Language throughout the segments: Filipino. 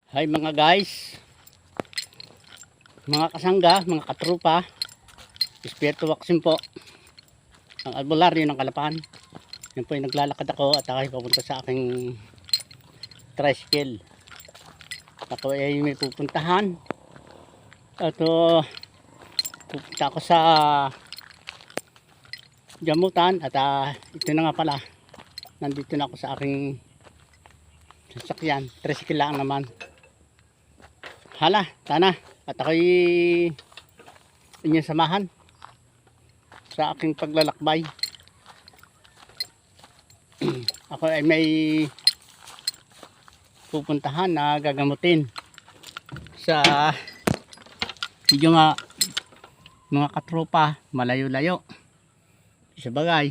Hi mga guys, mga kasangga, mga katrupa, espiritu vaccine po ang albularyo ng Kalapan. Yan po yung naglalakad ako at ako'y papunta sa aking tricycle. Ako ay may pupuntahan at pupunta ako sa gamutan at ito na nga pala, nandito na ako sa aking sasakyan. Tricycle lang naman. Hala, sana at ako'y inyong samahan sa aking paglalakbay. Ako ay may pupuntahan na gagamutin sa medyo mga katropa, malayo-layo. Sa bagay,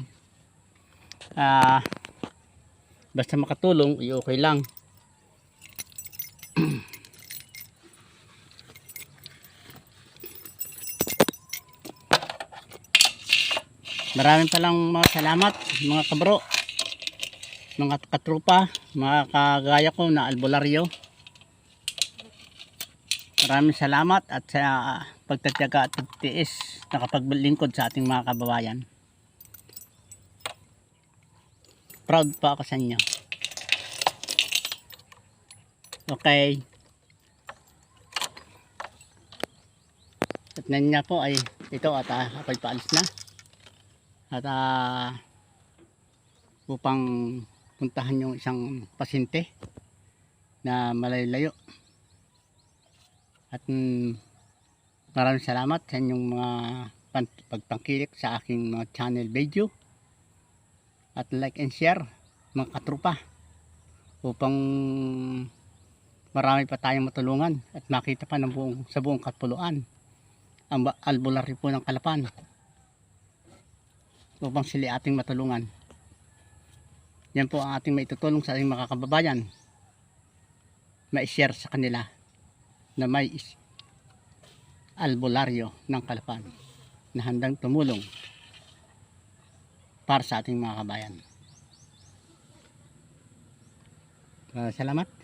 basta makatulong, okay lang. Maraming palang mga salamat mga kabro, mga katrupa, mga kagaya ko na albularyo. Maraming salamat at sa pagtatyaga at pagtiis na kapaglingkod sa ating mga kababayan. Proud pa ako sa inyo. Okay. At nandiyan po ay ito at ako'y paalis na. At upang puntahan yung isang pasyente na malayo-layo. At maraming salamat sa inyong mga pagpangkilik sa aking mga channel video. At like and share mga katrupa upang marami pa tayong matulungan at makita pa ng sa buong kapuluan ang albularyo po ng Kalapan, upang sila ating matulungan. Yan po ang ating maitutulong sa ating mga kababayan, ma-share sa kanila na may albularyo ng Kalapan na handang tumulong para sa ating mga kabayan. Salamat.